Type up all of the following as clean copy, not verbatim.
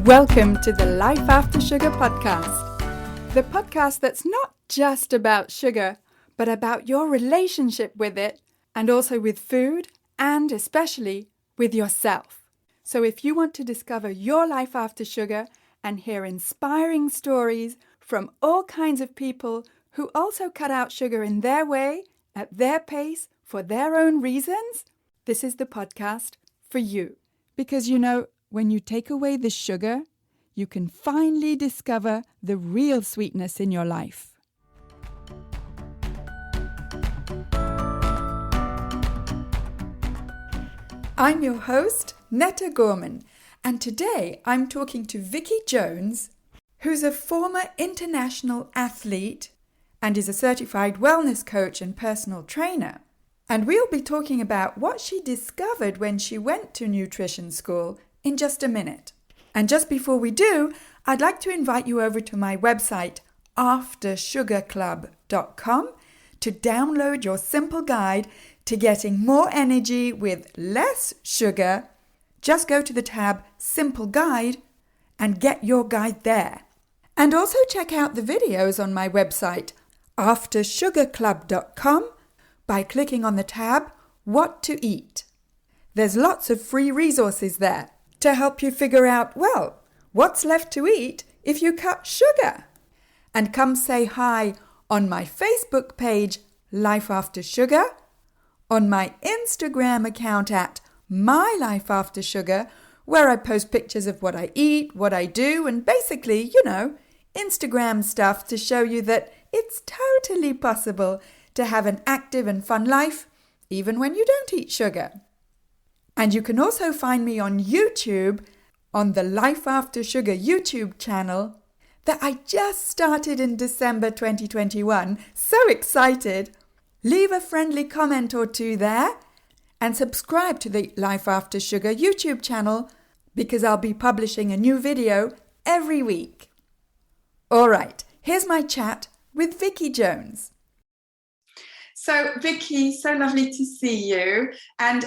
Welcome to the Life After Sugar podcast, the podcast that's not just about sugar, but about your relationship with it and also with food and especially with yourself. So if you want to discover your life after sugar and hear inspiring stories from all kinds of people who also cut out sugar in their way, at their pace, for their own reasons, this is the podcast for you. Because when you take away the sugar, you can finally discover the real sweetness in your life. I'm your host, Netta Gorman, and today I'm talking to Vikki Jones, who's a former international athlete and is a certified wellness coach and personal trainer. And we'll be talking about what she discovered when she went to nutrition school in just a minute. And just before we do, I'd like to invite you over to my website, aftersugarclub.com, to download your simple guide to getting more energy with less sugar. Just go to the tab Simple Guide and get your guide there. And also check out the videos on my website, aftersugarclub.com, by clicking on the tab What to Eat. There's lots of free resources there to help you figure out, what's left to eat if you cut sugar? And come say hi on my Facebook page, Life After Sugar, on my Instagram account at My Life After Sugar, where I post pictures of what I eat, what I do, and basically, Instagram stuff to show you that it's totally possible to have an active and fun life, even when you don't eat sugar. And you can also find me on YouTube, on the Life After Sugar YouTube channel that I just started in December 2021. So excited! Leave a friendly comment or two there and subscribe to the Life After Sugar YouTube channel because I'll be publishing a new video every week. All right, here's my chat with Vikki Jones. So, Vikki, so lovely to see you. And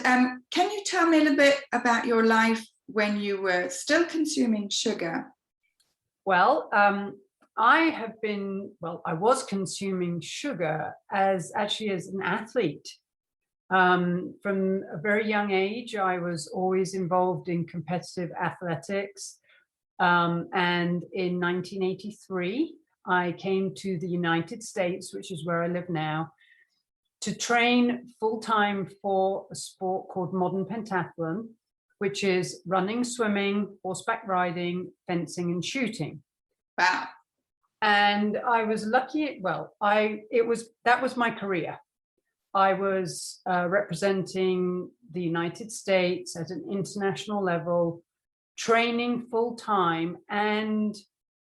can you tell me a little bit about your life when you were still consuming sugar? Well, I was consuming sugar as an athlete. From a very young age, I was always involved in competitive athletics. And in 1983, I came to the United States, which is where I live now, to train full-time for a sport called modern pentathlon, which is running, swimming, horseback riding, fencing, and shooting. Wow. And I was lucky, that was my career. I was representing the United States at an international level, training full-time and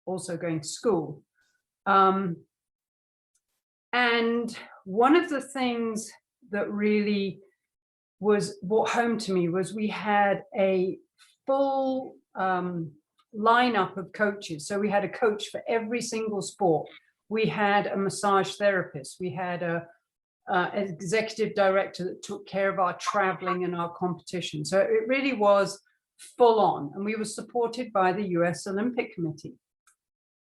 also going to school. And one of the things that really was brought home to me was we had a full lineup of coaches. So we had a coach for every single sport. We had a massage therapist. We had an executive director that took care of our traveling and our competition. So it really was full on. And we were supported by the US Olympic Committee.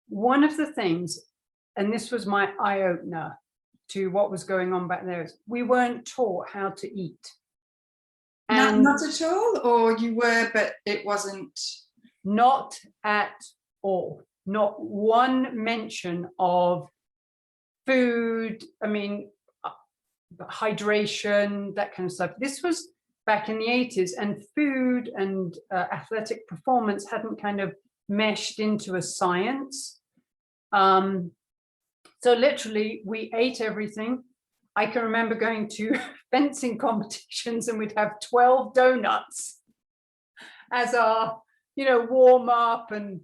One of the things, and this was my eye-opener to what was going on back there, is we weren't taught how to eat. And not at all? Or you were, but it wasn't? Not at all. Not one mention of food, hydration, that kind of stuff. This was back in the 80s, and food and athletic performance hadn't kind of meshed into a science. So literally, we ate everything. I can remember going to fencing competitions and we'd have 12 donuts as our, warm up. And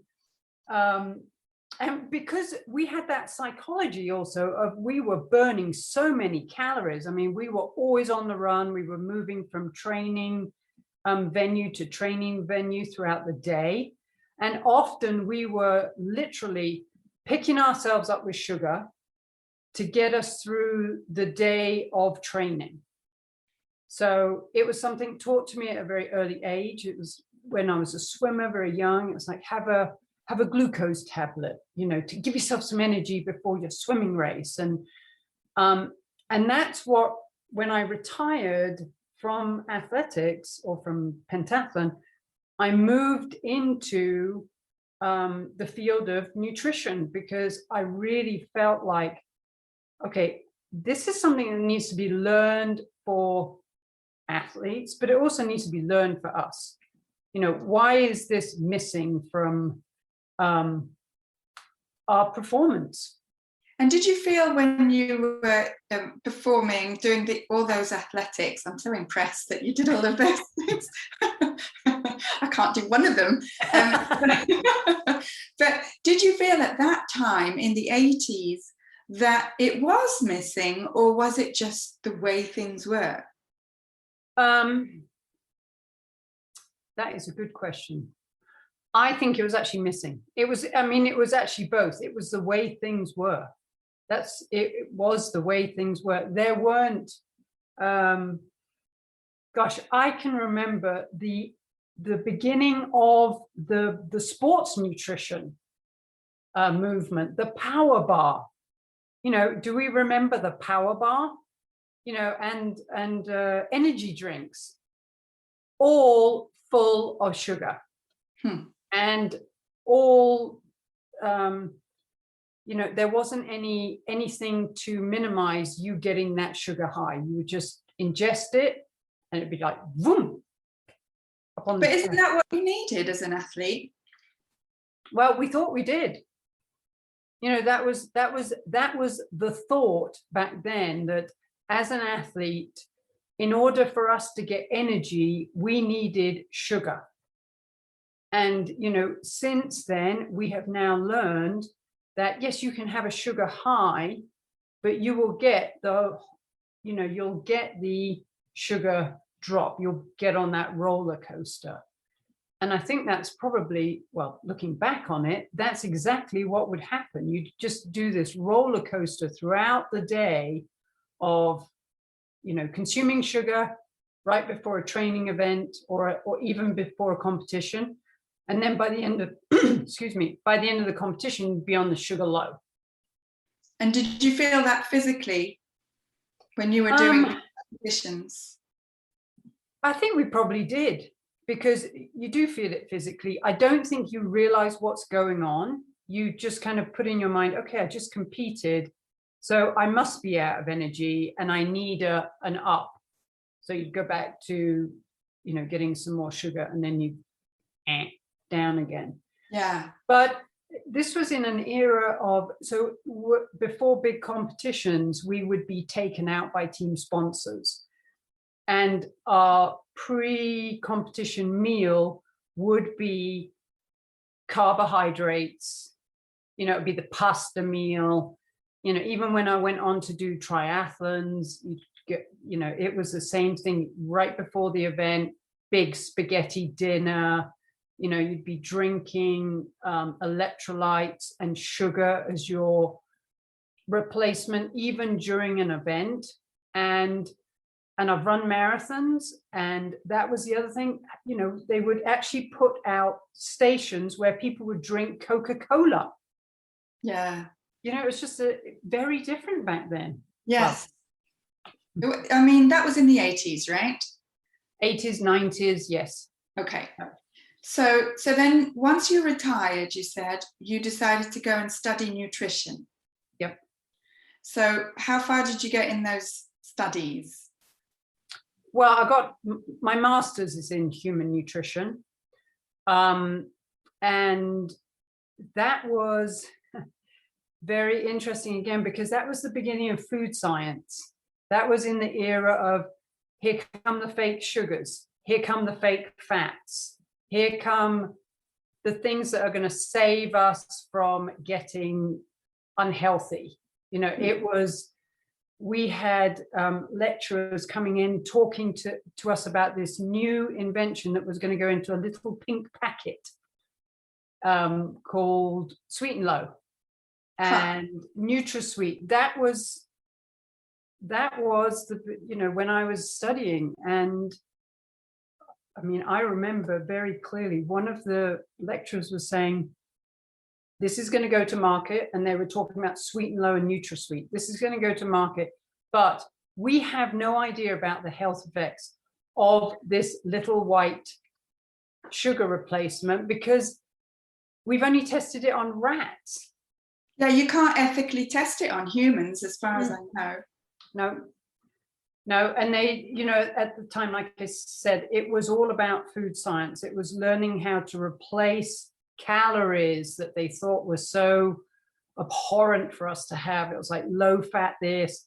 because we had that psychology also of we were burning so many calories. We were always on the run. We were moving from training venue to training venue throughout the day. And often we were literally picking ourselves up with sugar to get us through the day of training. So it was something taught to me at a very early age. It was when I was a swimmer, very young, it was like, have a glucose tablet, to give yourself some energy before your swimming race. And that's what, when I retired from athletics or from pentathlon, I moved into the field of nutrition, because I really felt like, okay, this is something that needs to be learned for athletes, but it also needs to be learned for us. Why is this missing from our performance? And did you feel when you were performing, doing all those athletics, I'm so impressed that you did all of those things. I can't do one of them. But did you feel at that time in the 80s that it was missing, or was it just the way things were? That is a good question. I think it was actually missing. It was actually both. It was the way things were. It was the way things were. There weren't, I can remember the beginning of the sports nutrition movement, the power bar. Do we remember the power bar? And energy drinks, all full of sugar, and all. There wasn't anything to minimize you getting that sugar high. You would just ingest it and it'd be like, boom. But isn't that what you needed as an athlete? Well, we thought we did. That was the thought back then, that as an athlete, in order for us to get energy, we needed sugar. And, since then, we have now learned that, yes, you can have a sugar high, but you will get you'll get the sugar drop. You'll get on that roller coaster. And I think that's probably, well, looking back on it, that's exactly what would happen. You'd just do this roller coaster throughout the day of, consuming sugar right before a training event or even before a competition. And then by the end of, by the end of the competition, you'd be on the sugar low. And did you feel that physically when you were doing competitions? I think we probably did, because you do feel it physically. I don't think you realize what's going on. You just kind of put in your mind, okay, I just competed, so I must be out of energy and I need an up. So you'd go back to, getting some more sugar, and then you down again. Yeah. But this was in an era of, before big competitions, we would be taken out by team sponsors. And our pre-competition meal would be carbohydrates, it'd be the pasta meal. Even when I went on to do triathlons, you'd get, it was the same thing right before the event, big spaghetti dinner. You'd be drinking electrolytes and sugar as your replacement, even during an event. And I've run marathons, and that was the other thing. They would actually put out stations where people would drink Coca-Cola. Yeah. It was just very different back then. Yes. Well, I mean, that was in the 80s, right? 80s, 90s, yes. Okay. So then once you retired, you said you decided to go and study nutrition. Yep. So how far did you get in those studies? Well, I got my master's is in human nutrition. And that was very interesting again, because that was the beginning of food science. That was in the era of, here come the fake sugars, here come the fake fats, here come the things that are going to save us from getting unhealthy. It was, we had lecturers coming in talking to us about this new invention that was going to go into a little pink packet called Sweet and Low and NutraSweet. That was the, when I was studying, and I mean, I remember very clearly one of the lecturers was saying, this is going to go to market, and they were talking about Sweet and Low and NutraSweet. This is going to go to market, but we have no idea about the health effects of this little white sugar replacement because we've only tested it on rats. Yeah, you can't ethically test it on humans, as far as I know. No, and they, at the time, like I said, it was all about food science. It was learning how to replace calories that they thought were so abhorrent for us to have. It was like low fat this,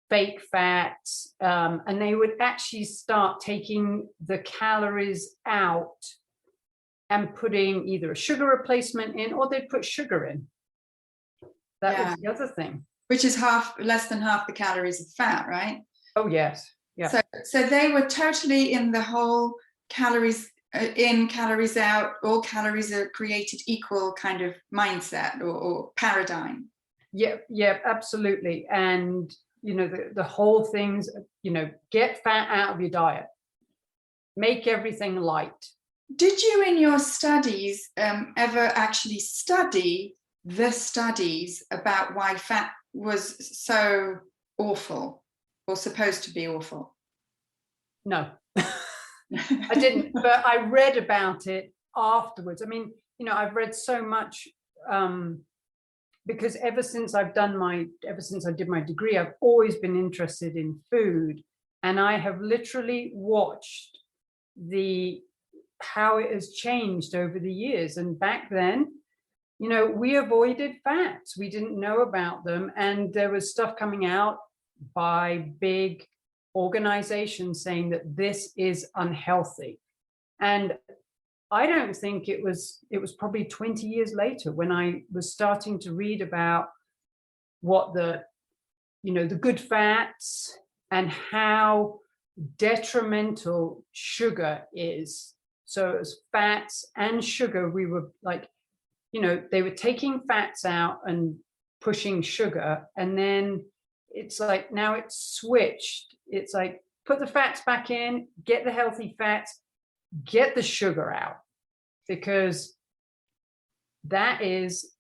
fake fats, and they would actually start taking the calories out and putting either a sugar replacement in, or they'd put sugar in. That was the other thing. Which is less than half the calories of fat, right? Oh, yes. Yeah. So they were totally in the whole calories in, calories out, all calories are created equal kind of mindset or paradigm. Yeah, absolutely. And, the whole thing's, get fat out of your diet. Make everything light. Did you in your studies ever actually study the studies about why fat was so awful or supposed to be awful? No, I didn't, but I read about it afterwards. I mean, I've read so much because ever since I did my degree, I've always been interested in food, and I have literally watched how it has changed over the years. And back then, we avoided fats. We didn't know about them. And there was stuff coming out by big organizations saying that this is unhealthy. And I don't think it was probably 20 years later when I was starting to read about what the good fats and how detrimental sugar is. So as fats and sugar, we were like, they were taking fats out and pushing sugar. And then it's like, now it's switched. It's like, put the fats back in, get the healthy fats, get the sugar out, because that is,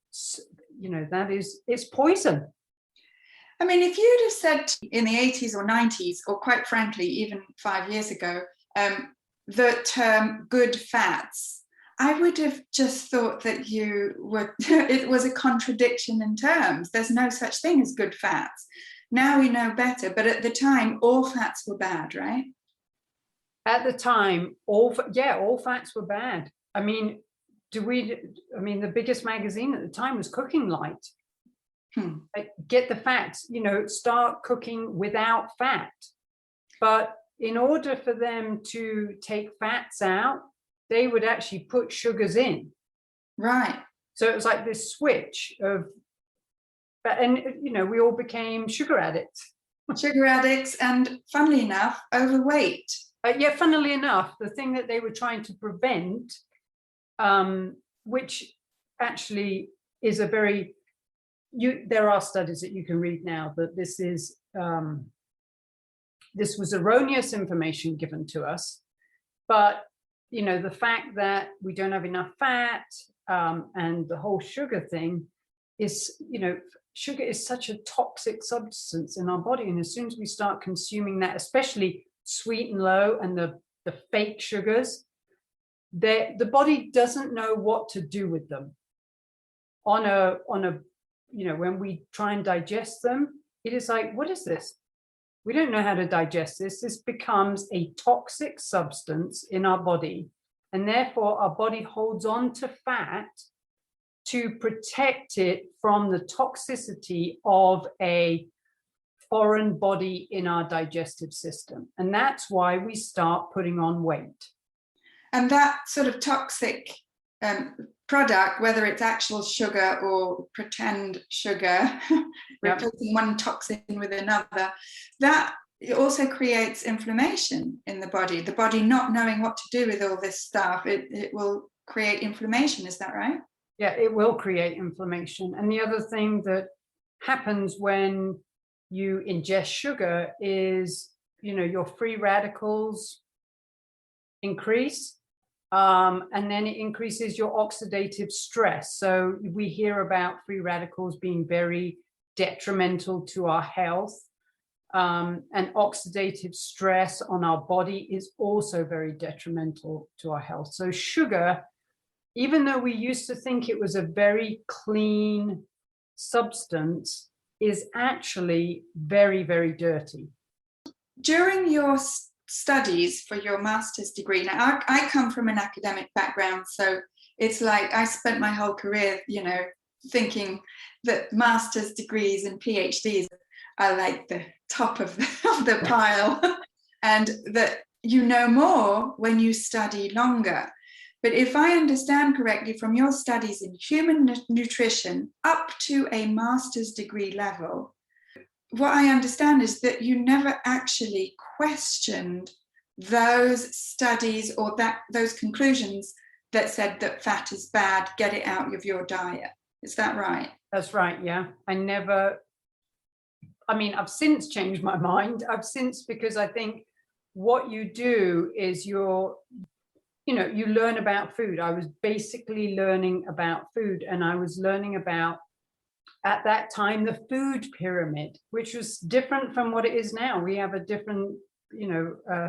it's poison. I mean, if you'd have said in the 80s or 90s, or quite frankly, even 5 years ago, the term good fats, I would have just thought that it was a contradiction in terms. There's no such thing as good fats. Now we know better, but at the time, all fats were bad, right? At the time, all fats were bad. I mean, the biggest magazine at the time was Cooking Light. Like, get the fats, start cooking without fat. But in order for them to take fats out, they would actually put sugars in. Right. So it was like this switch of, and we all became sugar addicts. Sugar addicts, and funnily enough, overweight. Funnily enough, the thing that they were trying to prevent, which actually is there are studies that you can read now that this was erroneous information given to us, but the fact that we don't have enough fat, and the whole sugar thing is, sugar is such a toxic substance in our body, and as soon as we start consuming that, especially Sweet and Low and the fake sugars, the body doesn't know what to do with them. On a when we try and digest them, it is like, what is this? We don't know how to digest this. This becomes a toxic substance in our body, and therefore our body holds on to fat to protect it from the toxicity of a foreign body in our digestive system. And that's why we start putting on weight. And that sort of toxic product, whether it's actual sugar or pretend sugar, replacing one toxin with another, that it also creates inflammation in the body. The body not knowing what to do with all this stuff, it will create inflammation. Is that right? Yeah, it will create inflammation. And the other thing that happens when you ingest sugar is, your free radicals increase. And then it increases your oxidative stress. So we hear about free radicals being very detrimental to our health. And oxidative stress on our body is also very detrimental to our health. So sugar, even though we used to think it was a very clean substance, is actually very, very dirty. During your studies for your master's degree, now I come from an academic background, so it's like I spent my whole career, thinking that master's degrees and PhDs are like the top of the pile, and that you know more when you study longer. But if I understand correctly from your studies in human nutrition up to a master's degree level, what I understand is that you never actually questioned those studies or those conclusions that said that fat is bad, get it out of your diet. Is that right? That's right, yeah. I've since changed my mind. Because I think what you do is you learn about food. I was basically learning about food, and I was learning about, at that time, the food pyramid, which was different from what it is now. We have a different,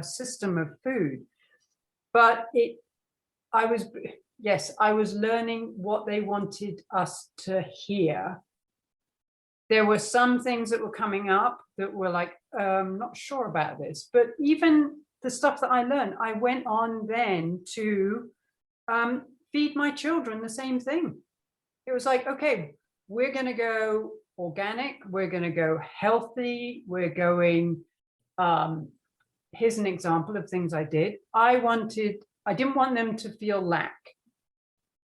system of food. But I was learning what they wanted us to hear. There were some things that were coming up that were like, not sure about this. But even the stuff that I learned, I went on then to feed my children the same thing. It was like, okay, we're going to go organic, we're going to go healthy, we're going, here's an example of things I did. I didn't want them to feel lack.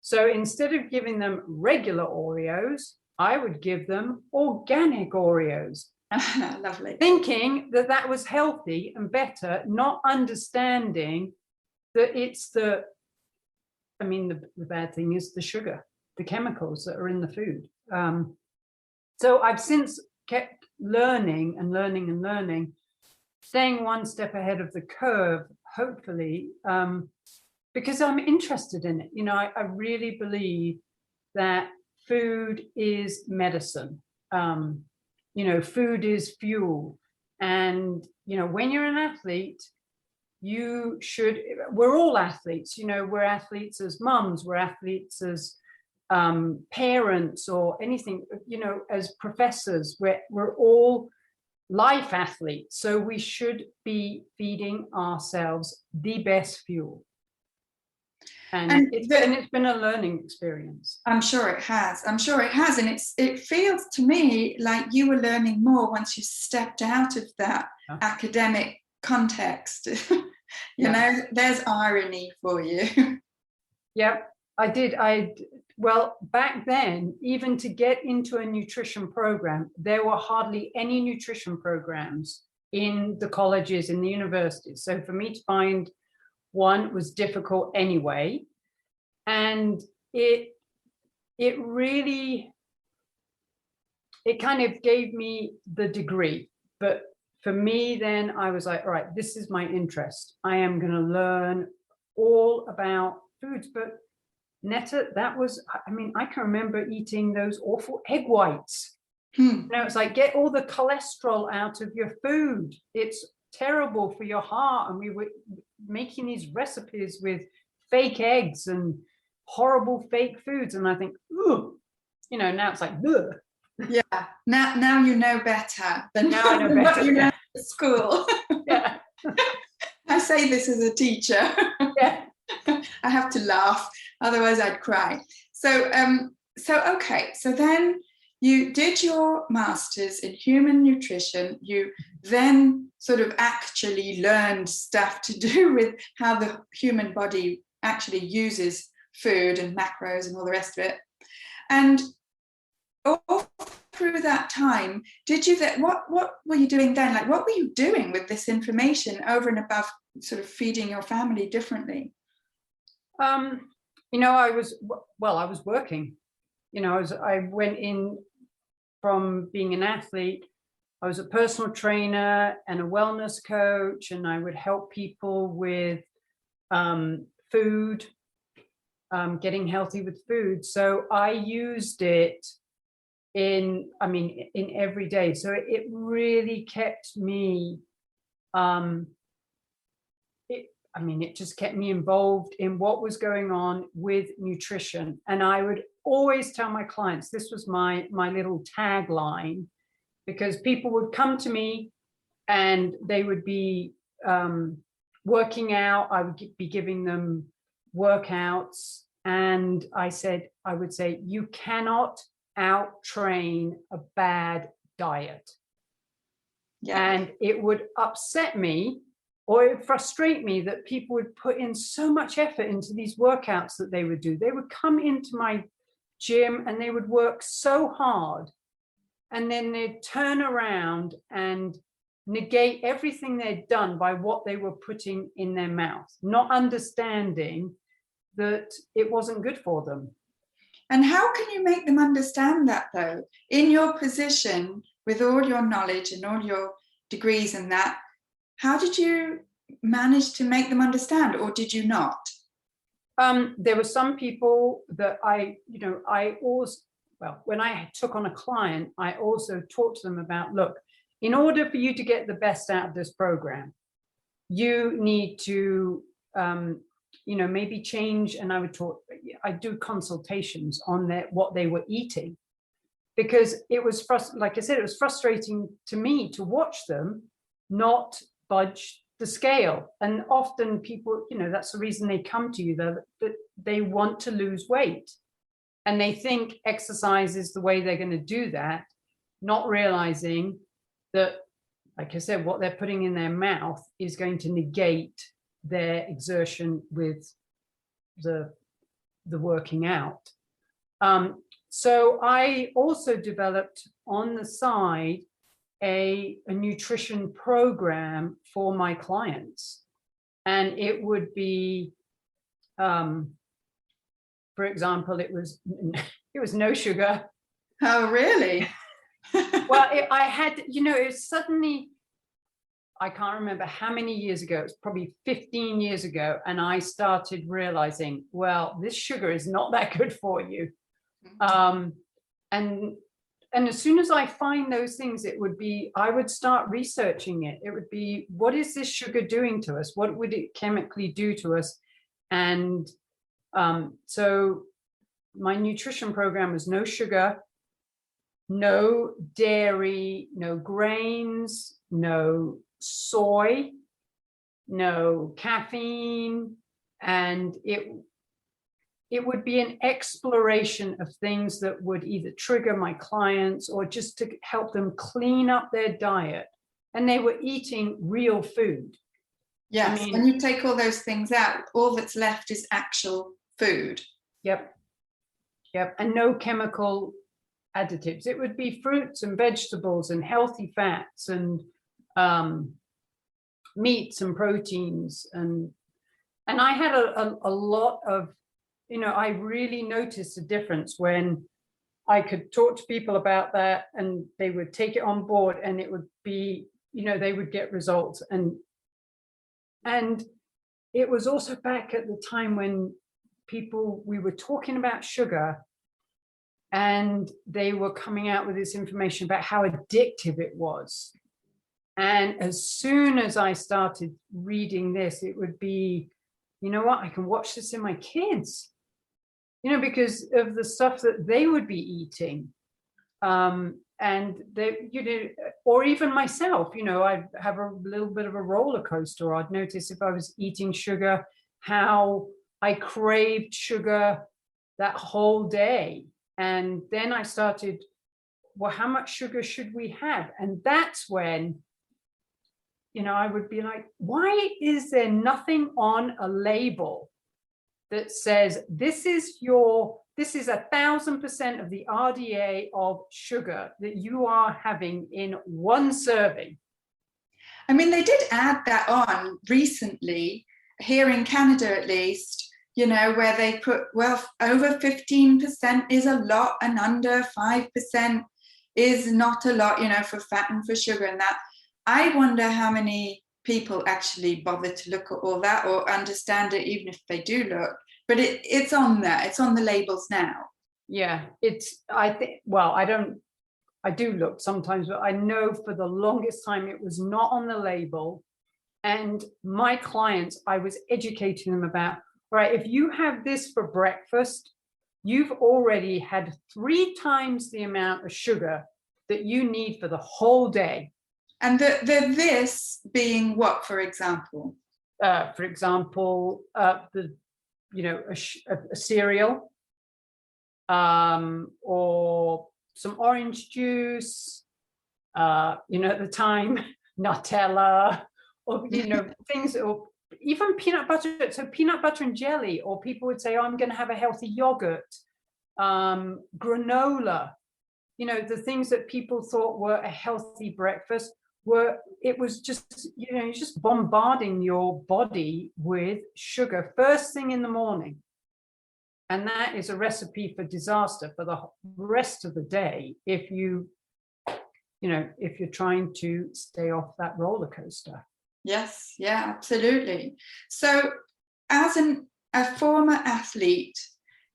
So instead of giving them regular Oreos, I would give them organic Oreos. Lovely. Thinking that was healthy and better, not understanding that it's the bad thing is the sugar, the chemicals that are in the food. So I've since kept learning and learning and learning, staying one step ahead of the curve, hopefully, because I'm interested in it. I really believe that food is medicine. Food is fuel. And, when you're an athlete, we're all athletes, we're athletes as mums, we're athletes as parents, or anything, as professors, we're all life athletes. So we should be feeding ourselves the best fuel. And it's been a learning experience. I'm sure it has. And it feels to me like you were learning more once you stepped out of that academic context. There's irony for you. Yep, I did. Well, back then, even to get into a nutrition program, there were hardly any nutrition programs in the colleges, in the universities. So for me to find one was difficult anyway. And it kind of gave me the degree. But for me, then I was like, all right, this is my interest. I am going to learn all about foods. But Netta, I can remember eating those awful egg whites. It's like, get all the cholesterol out of your food. It's terrible for your heart. And we were making these recipes with fake eggs and horrible fake foods. And I think, ooh, now it's like, ugh. Yeah. Now you know better than now I know better. What you know at school. Yeah. I say this as a teacher. Yeah. I have to laugh, otherwise I'd cry. So then you did your master's in human nutrition. You then sort of actually learned stuff to do with how the human body actually uses food and macros and all the rest of it. And all through that time, what were you doing then? Like, what were you doing with this information over and above sort of feeding your family differently? I was working. I went in from being an athlete. I was a personal trainer and a wellness coach, and I would help people with food, getting healthy with food. So I used it in every day. So it really kept me, it just kept me involved in what was going on with nutrition. And I would always tell my clients, this was my little tagline, because people would come to me and they would be working out. I would be giving them workouts. And I would say, you cannot out-train a bad diet. Yeah. And it would upset me, or it would frustrate me that people would put in so much effort into these workouts that they would do. They would come into my gym and they would work so hard, and then they'd turn around and negate everything they'd done by what they were putting in their mouth, not understanding that it wasn't good for them. And how can you make them understand that, though? In your position, with all your knowledge and all your degrees and that, how did you manage to make them understand, or did you not? There were some people that when I took on a client, I also talked to them about, look, in order for you to get the best out of this program, you need to, maybe change. And I do consultations on what they were eating, because it was, like I said, it was frustrating to me to watch them not budge the scale. And often people, that's the reason they come to you, that they want to lose weight. And they think exercise is the way they're going to do that, not realizing that, like I said, what they're putting in their mouth is going to negate their exertion with the working out. So I also developed on the side a nutrition program for my clients. And it would be, for example, it was no sugar. Oh, really? Well, I had, it was suddenly, I can't remember how many years ago, it was probably 15 years ago. And I started realizing, well, this sugar is not that good for you. And as soon as I find those things, I would start researching it. It would be, what is this sugar doing to us? What would it chemically do to us? And so my nutrition program was no sugar, no dairy, no grains, no soy, no caffeine. And it would be an exploration of things that would either trigger my clients or just to help them clean up their diet. And they were eating real food. Yes, when you take all those things out, all that's left is actual food. Yep. And no chemical additives. It would be fruits and vegetables and healthy fats and meats and proteins. And I had a lot of, I really noticed a difference when I could talk to people about that and they would take it on board, and it would be, they would get results. And it was also back at the time when we were talking about sugar, and they were coming out with this information about how addictive it was. And as soon as I started reading this, it would be, you know what, I can watch this in my kids, because of the stuff that they would be eating. And they, or even myself, I'd have a little bit of a roller coaster. I'd notice if I was eating sugar, how I craved sugar that whole day. And then I started, well, how much sugar should we have? And that's when, I would be like, why is there nothing on a label that says this is 1,000% of the RDA of sugar that you are having in one serving? I mean, they did add that on recently, here in Canada at least, where they put, well, over 15% is a lot and under 5% is not a lot, for fat and for sugar and that. I wonder how many people actually bother to look at all that or understand it, even if they do look. But it's on there. It's on the labels now. Yeah, I think, well, I do look sometimes, but I know for the longest time it was not on the label. And my clients, I was educating them about, right, if you have this for breakfast, you've already had 3 times the amount of sugar that you need for the whole day. And the this being what, for example? For example, a cereal, or some orange juice, at the time, Nutella, or, things, or even peanut butter. So peanut butter and jelly, or people would say, oh, I'm going to have a healthy yogurt, granola, the things that people thought were a healthy breakfast it was just, you're just bombarding your body with sugar first thing in the morning. And that is a recipe for disaster for the rest of the day if you're trying to stay off that roller coaster. Yes, yeah, absolutely. So as a former athlete,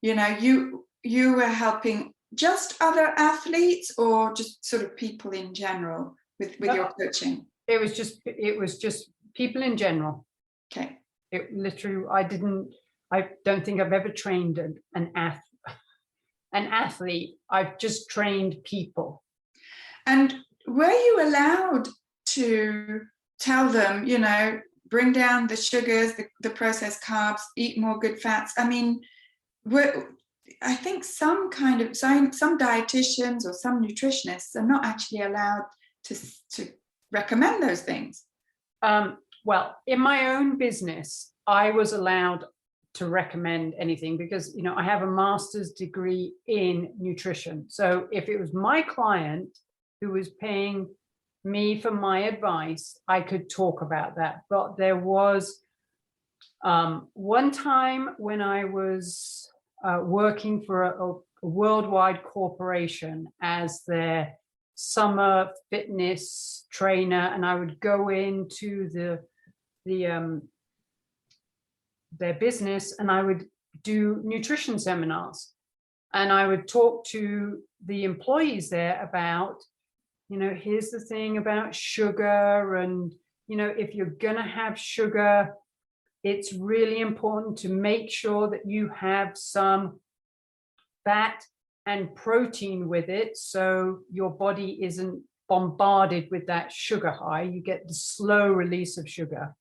you were helping just other athletes or just sort of people in general with your coaching? It was just people in general. Okay. It literally, I don't think I've ever trained an athlete. I've just trained people. And were you allowed to tell them, bring down the sugars, the processed carbs, eat more good fats? I mean, I think some dietitians or some nutritionists are not actually allowed to recommend those things. Well, in my own business, I was allowed to recommend anything because, I have a master's degree in nutrition. So if it was my client who was paying me for my advice, I could talk about that. But there was one time when I was working for a worldwide corporation as their summer fitness trainer, and I would go into their business and I would do nutrition seminars, and I would talk to the employees there about, here's the thing about sugar, and if you're gonna have sugar, it's really important to make sure that you have some fat and protein with it, so your body isn't bombarded with that sugar high. You get the slow release of sugar.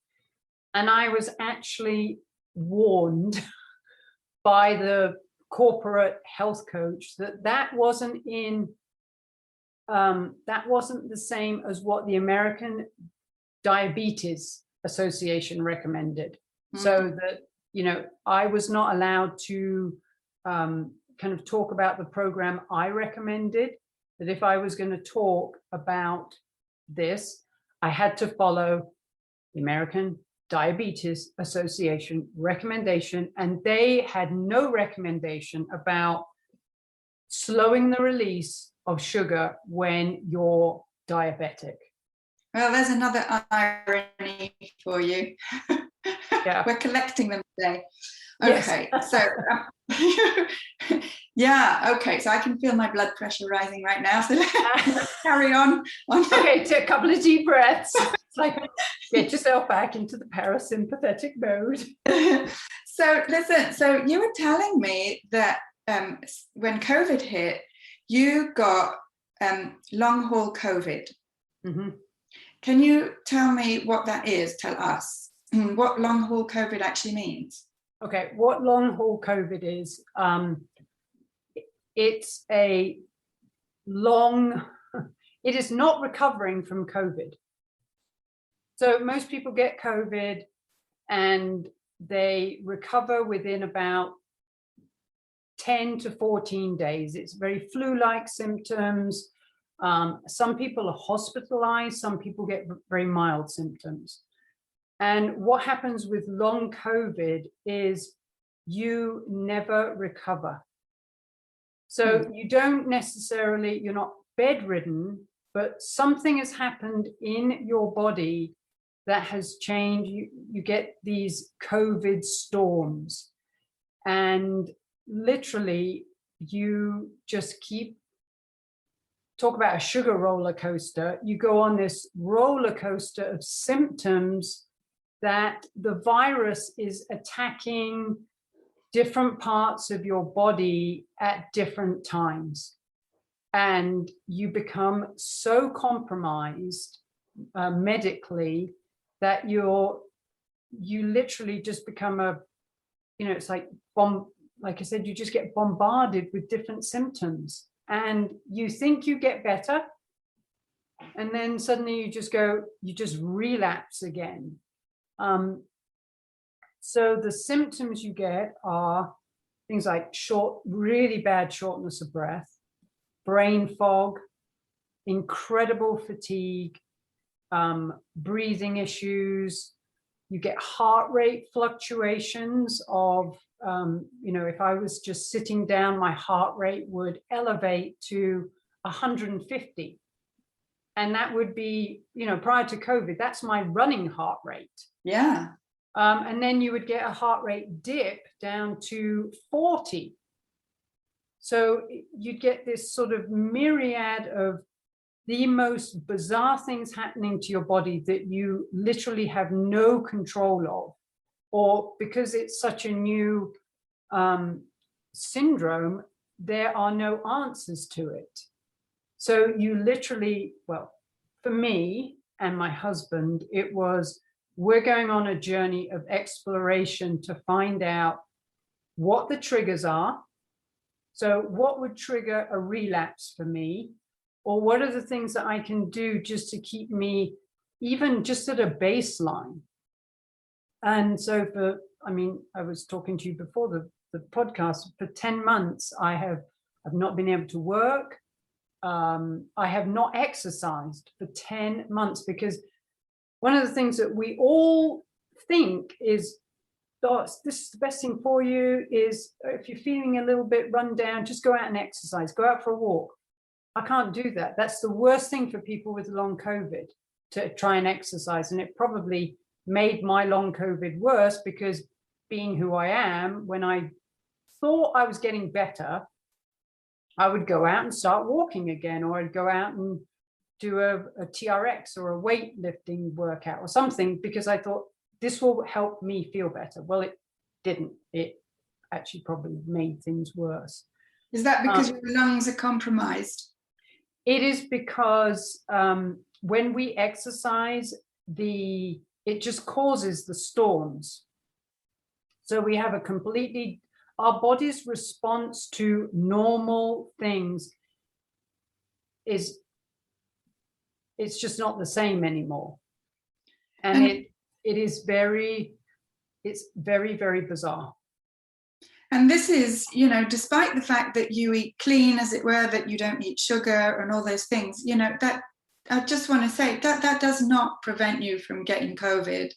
And I was actually warned by the corporate health coach that wasn't the same as what the American Diabetes Association recommended. Mm-hmm. So that, I was not allowed to kind of talk about the program I recommended, that if I was going to talk about this, I had to follow the American Diabetes Association recommendation, and they had no recommendation about slowing the release of sugar when you're diabetic. Well, there's another irony for you. Yeah. We're collecting them today. Okay, yes. So yeah, okay, so I can feel my blood pressure rising right now, so let's carry on. Okay, take a couple of deep breaths. It's like, get yourself back into the parasympathetic mode. So listen, so you were telling me that when COVID hit, you got long haul COVID. Mm-hmm. Can you tell me what that is? Tell us what long haul COVID actually means. Okay, what long haul COVID is, it's a long, it is not recovering from COVID. So most people get COVID and they recover within about 10 to 14 days. It's very flu-like symptoms. Some people are hospitalized, some people get very mild symptoms. And what happens with long COVID is you never recover. So you don't necessarily, you're not bedridden, but something has happened in your body that has changed. You get these COVID storms, and literally you just keep, talk about a sugar roller coaster. You go on this roller coaster of symptoms that the virus is attacking different parts of your body at different times. And you become so compromised medically that you literally just become it's like like I said, you just get bombarded with different symptoms, and you think you get better, and then suddenly you just relapse again. So the symptoms you get are things like really bad shortness of breath, brain fog, incredible fatigue, breathing issues. You get heart rate fluctuations of, if I was just sitting down, my heart rate would elevate to 150. And that would be, prior to COVID, that's my running heart rate. Yeah. And then you would get a heart rate dip down to 40. So you'd get this sort of myriad of the most bizarre things happening to your body that you literally have no control of, or because it's such a new syndrome, there are no answers to it. So you literally, well, for me and my husband, it was, we're going on a journey of exploration to find out what the triggers are. So what would trigger a relapse for me? Or what are the things that I can do just to keep me even just at a baseline? And so I was talking to you before the podcast, for 10 months, I've not been able to work. I have not exercised for 10 months because one of the things that we all think is, this is the best thing for you, is if you're feeling a little bit run down, just go out and exercise, go out for a walk. I can't do that. That's the worst thing for people with long COVID, to try and exercise. And it probably made my long COVID worse, because being who I am, when I thought I was getting better, I would go out and start walking again, or I'd go out and do a TRX or a weightlifting workout or something, because I thought this will help me feel better. Well, it didn't. It actually probably made things worse. Is that because your lungs are compromised? It is because when we exercise, it just causes the storms. So we have our body's response to normal things it's just not the same anymore. And it's very, very bizarre. And this is, despite the fact that you eat clean, as it were, that you don't eat sugar and all those things, that I just want to say that does not prevent you from getting COVID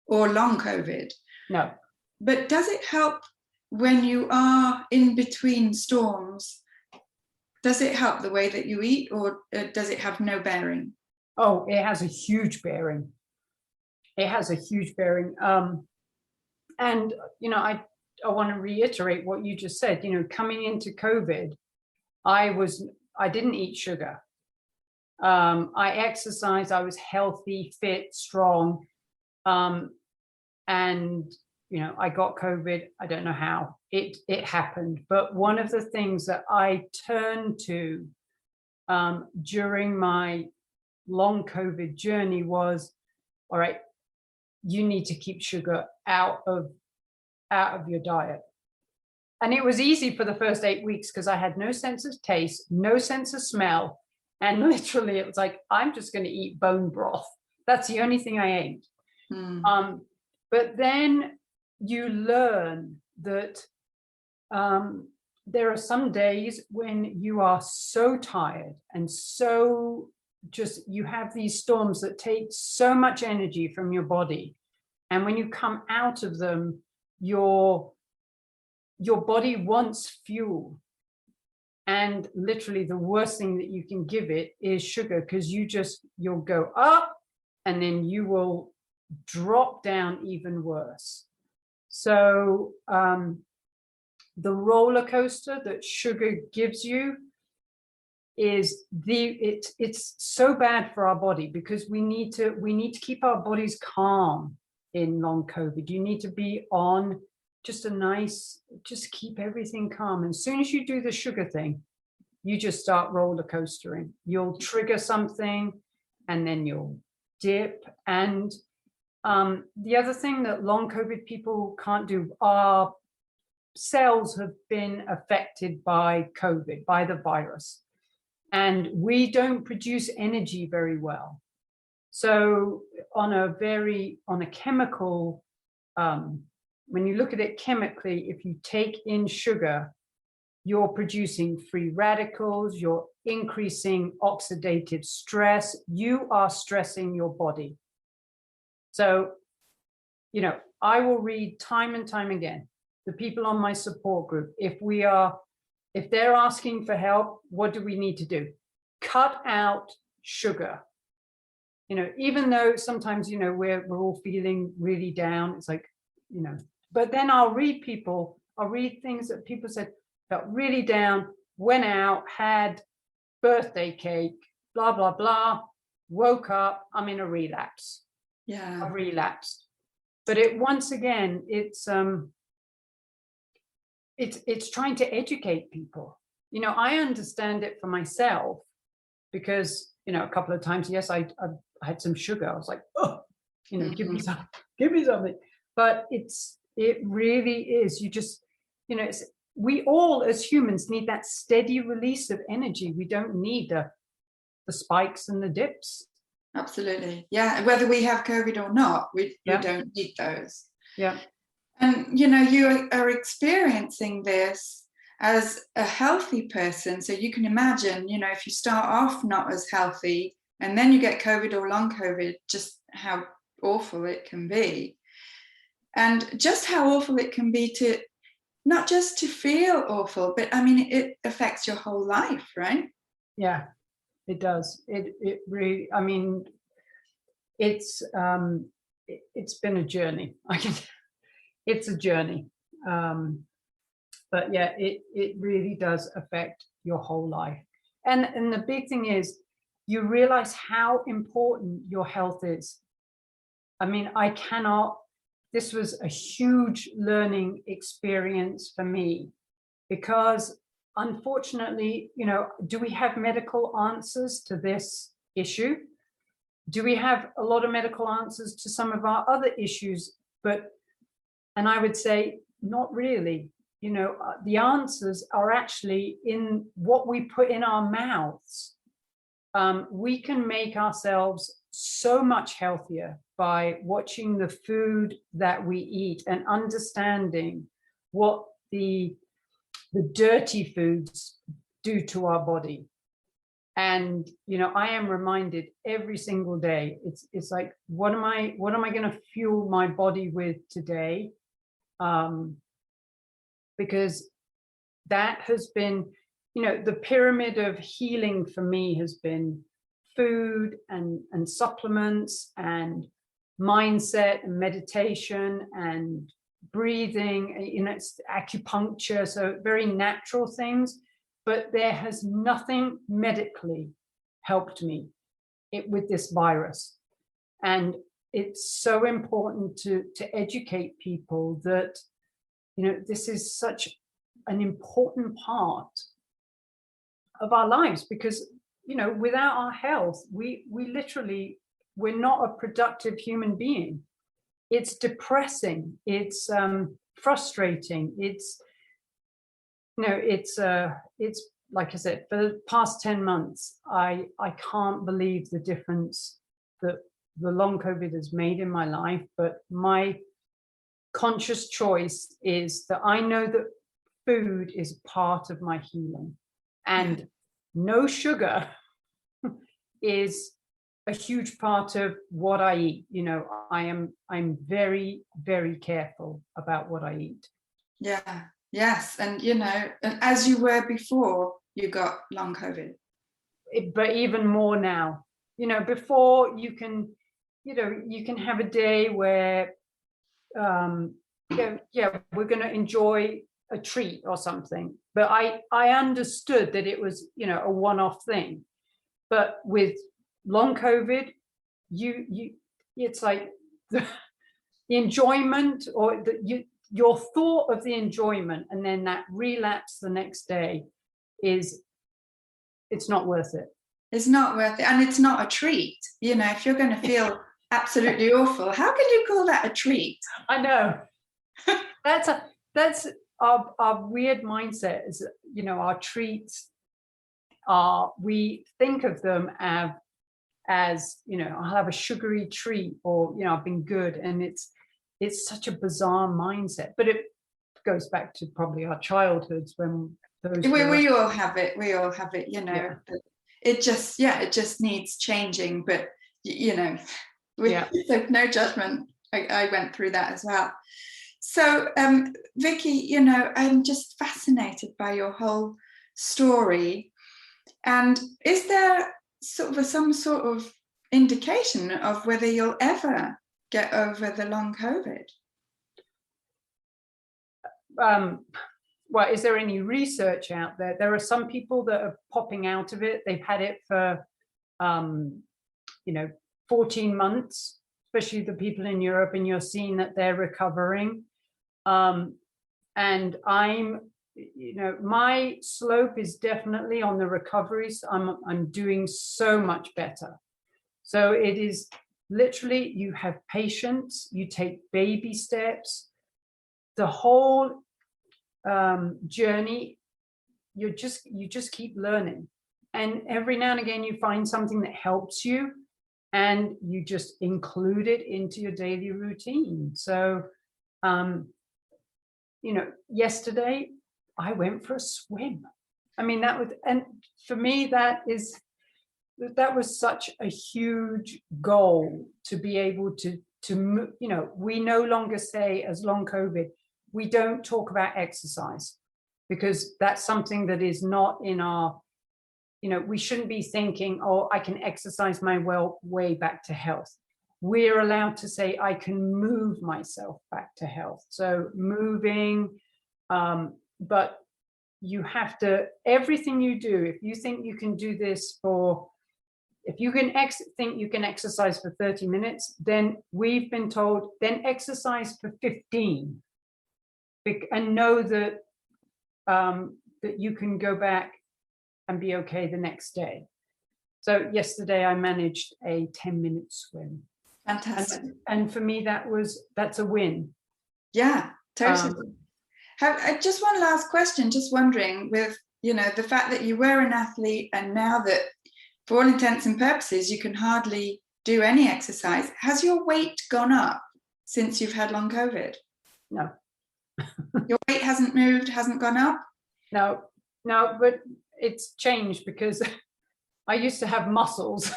or long COVID. No. But does it help when you are in between storms? Does it help the way that you eat, or does it have no bearing? Oh, it has a huge bearing. It has a huge bearing. And, I want to reiterate what you just said. Coming into COVID, I didn't eat sugar. I exercised, I was healthy, fit, strong. And, I got COVID. I don't know how it happened. But one of the things that I turned to during my long COVID journey was, all right, you need to keep sugar out of your diet. And it was easy for the first 8 weeks because I had no sense of taste, no sense of smell. And literally it was like, I'm just going to eat bone broth. That's the only thing I ate. But then you learn that there are some days when you are so tired and so you have these storms that take so much energy from your body. And when you come out of them, your body wants fuel. And literally the worst thing that you can give it is sugar, because you'll go up and then you will drop down even worse. So the roller coaster that sugar gives you is it's so bad for our body, because we need to keep our bodies calm in long COVID. You need to be on just keep everything calm. And as soon as you do the sugar thing, you just start roller coastering. You'll trigger something and then you'll dip. And the other thing that long COVID people can't do, our cells have been affected by COVID, by the virus, and we don't produce energy very well. So on a chemical, when you look at it chemically, if you take in sugar, you're producing free radicals, you're increasing oxidative stress, you are stressing your body. So, I will read time and time again, the people on my support group, if they're asking for help, what do we need to do? Cut out sugar. Even though sometimes, we're all feeling really down, it's like, but then I'll read things that people said, felt really down, went out, had birthday cake, blah, blah, blah, woke up, I'm in a relapse. Yeah. I relapsed. But once again, it's trying to educate people. I understand it for myself, because, a couple of times, yes, I had some sugar. I was like, oh, give me something. But it really is, you just, we all as humans need that steady release of energy. We don't need the spikes and the dips. Absolutely. Yeah. Whether we have COVID or not, we don't need those. Yeah. And, you are experiencing this as a healthy person. So you can imagine, if you start off not as healthy and then you get COVID or long COVID, just how awful it can be. And just how awful it can be to not just to feel awful, but it affects your whole life, right? Yeah, it does. It really, it's been a journey. It's a journey. But yeah, it really does affect your whole life. And the big thing is, you realize how important your health is. This was a huge learning experience for me, because unfortunately, do we have medical answers to this issue? Do we have a lot of medical answers to some of our other issues? And I would say, not really. The answers are actually in what we put in our mouths. We can make ourselves so much healthier by watching the food that we eat and understanding what the dirty foods do to our body. And I am reminded every single day, it's like, what am I going to fuel my body with today? Because that has been, the pyramid of healing for me has been food and supplements and mindset and meditation and breathing, it's acupuncture, so very natural things. But there has nothing medically helped me with this virus. And it's so important to educate people that, this is such an important part of our lives, because, without our health, we're not a productive human being. It's depressing. It's frustrating. It's like I said, for the past 10 months, I can't believe the difference that the long COVID has made in my life. But my conscious choice is that I know that food is part of my healing, and no sugar is a huge part of what I eat. I'm very, very careful about what I eat. Yeah. Yes. And, as you were before you got long COVID. But even more now, before you can, you can have a day where, we're going to enjoy a treat or something. But I understood that it was, a one-off thing. But with long COVID, it's like the enjoyment, or your thought of the enjoyment, and then that relapse the next day it's not worth it. It's not worth it, and it's not a treat. If you're going to feel absolutely awful, how can you call that a treat? I know. That's our weird mindset is, our treats we think of them as, I'll have a sugary treat, or, I've been good. And it's such a bizarre mindset, but it goes back to probably our childhoods when we all have it. We all have it, Yeah. It just needs changing, but so no judgment. I went through that as well. So Vikki, I'm just fascinated by your whole story. And is there some sort of indication of whether you'll ever get over the long COVID? Well, is there any research out there? There are some people that are popping out of it. They've had it for 14 months, especially the people in Europe, and you're seeing that they're recovering. And I'm, my slope is definitely on the recovery. So I'm doing so much better. So it is literally, you have patience, you take baby steps, the whole journey, you just keep learning. And every now and again, you find something that helps you, and you just include it into your daily routine. So, yesterday I went for a swim. I mean, and for me, that was such a huge goal, to be able to we no longer say, as long COVID, we don't talk about exercise, because that's something that is not in our, we shouldn't be thinking, oh, I can exercise my way back to health. We're allowed to say, I can move myself back to health. So moving, but you have to, everything you do, if you think you can do this if you can think you can exercise for 30 minutes, then we've been told, then exercise for 15, and know that that you can go back and be okay the next day. So yesterday I managed a 10-minute swim. Fantastic. And for me, that's a win. Yeah, totally. Just one last question, just wondering, with the fact that you were an athlete, and now that for all intents and purposes you can hardly do any exercise, has your weight gone up since you've had long COVID? No. Your weight hasn't moved, hasn't gone up? No, but it's changed, because I used to have muscles.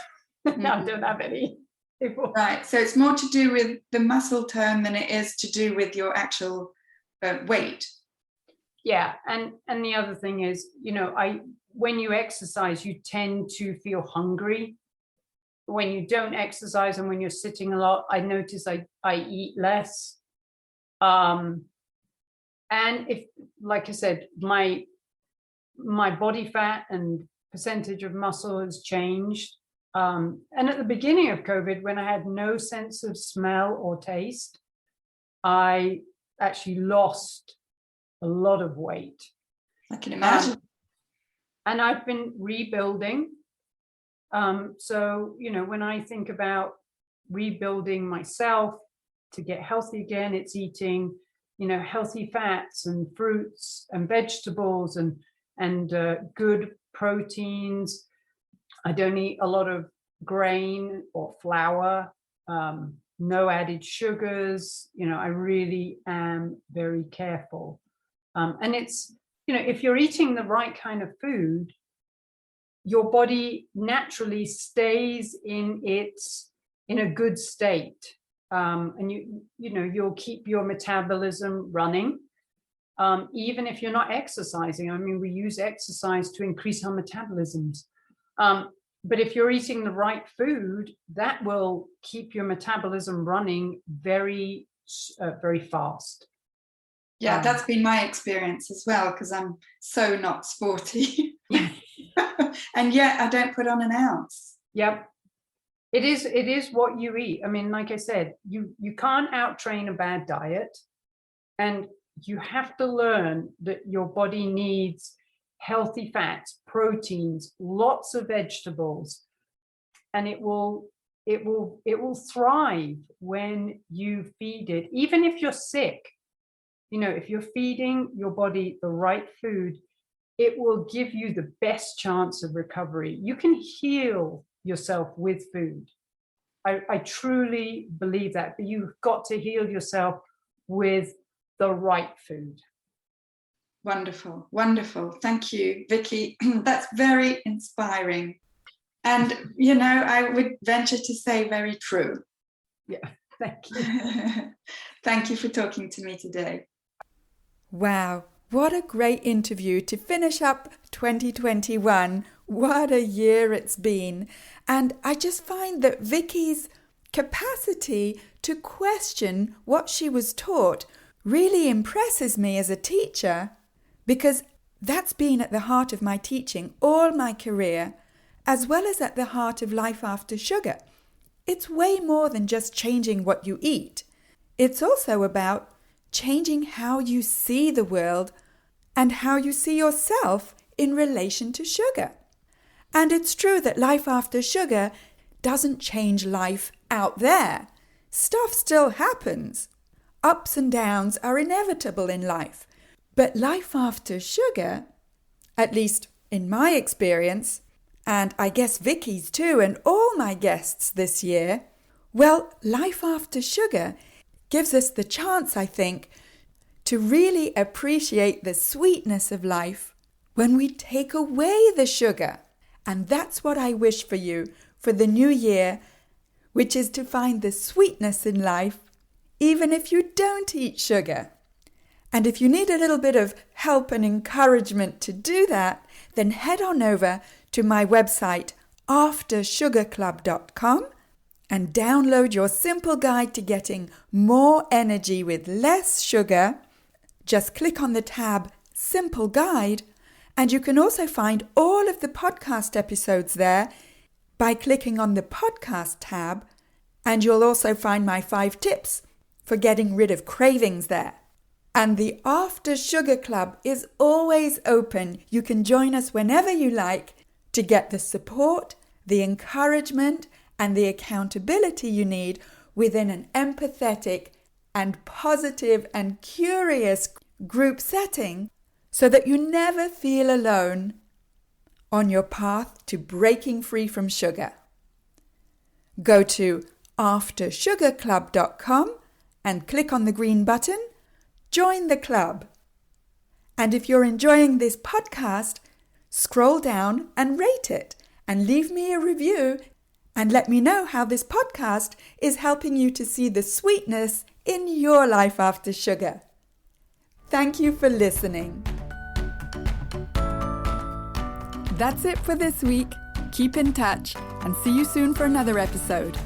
Now I don't have any. Right, so it's more to do with the muscle tone than it is to do with your actual weight. Yeah, and the other thing is, when you exercise, you tend to feel hungry. When you don't exercise and when you're sitting a lot, I notice I eat less. And if, like I said, my body fat and percentage of muscle has changed. And at the beginning of COVID, when I had no sense of smell or taste, I actually lost a lot of weight. I can imagine. And I've been rebuilding. So, when I think about rebuilding myself to get healthy again, it's eating, healthy fats and fruits and vegetables and good proteins. I don't eat a lot of grain or flour, no added sugars. I really am very careful. And it's, if you're eating the right kind of food, your body naturally stays in a good state. And you'll keep your metabolism running, even if you're not exercising. I mean, we use exercise to increase our metabolisms. But if you're eating the right food, that will keep your metabolism running very, very fast. Yeah, that's been my experience as well, because I'm so not sporty. And yet I don't put on an ounce. Yep. It is what you eat. I mean, like I said, you can't out-train a bad diet, and you have to learn that your body needs healthy fats, proteins, lots of vegetables, and it will thrive when you feed it. Even if you're sick, if you're feeding your body the right food, it will give you the best chance of recovery. You can heal yourself with food. I truly believe that, but you've got to heal yourself with the right food. Wonderful, wonderful. Thank you, Vikki. That's very inspiring. And, I would venture to say very true. Yeah, thank you. Thank you for talking to me today. Wow, what a great interview to finish up 2021. What a year it's been. And I just find that Vikki's capacity to question what she was taught really impresses me as a teacher, because that's been at the heart of my teaching all my career, as well as at the heart of Life After Sugar. It's way more than just changing what you eat. It's also about changing how you see the world and how you see yourself in relation to sugar. And it's true that Life After Sugar doesn't change life out there. Stuff still happens. Ups and downs are inevitable in life. But Life After Sugar, at least in my experience, and I guess Vikki's too, and all my guests this year, well, Life After Sugar gives us the chance, I think, to really appreciate the sweetness of life when we take away the sugar. And that's what I wish for you for the new year, which is to find the sweetness in life, even if you don't eat sugar. And if you need a little bit of help and encouragement to do that, then head on over to my website, aftersugarclub.com, and download your simple guide to getting more energy with less sugar. Just click on the tab Simple Guide, and you can also find all of the podcast episodes there by clicking on the podcast tab, and you'll also find my 5 tips for getting rid of cravings there. And the After Sugar Club is always open. You can join us whenever you like to get the support, the encouragement, and the accountability you need within an empathetic and positive and curious group setting, so that you never feel alone on your path to breaking free from sugar. Go to aftersugarclub.com and click on the green button, Join the Club. And if you're enjoying this podcast, scroll down and rate it and leave me a review and let me know how this podcast is helping you to see the sweetness in your life after sugar. Thank you for listening. That's it for this week. Keep in touch and see you soon for another episode.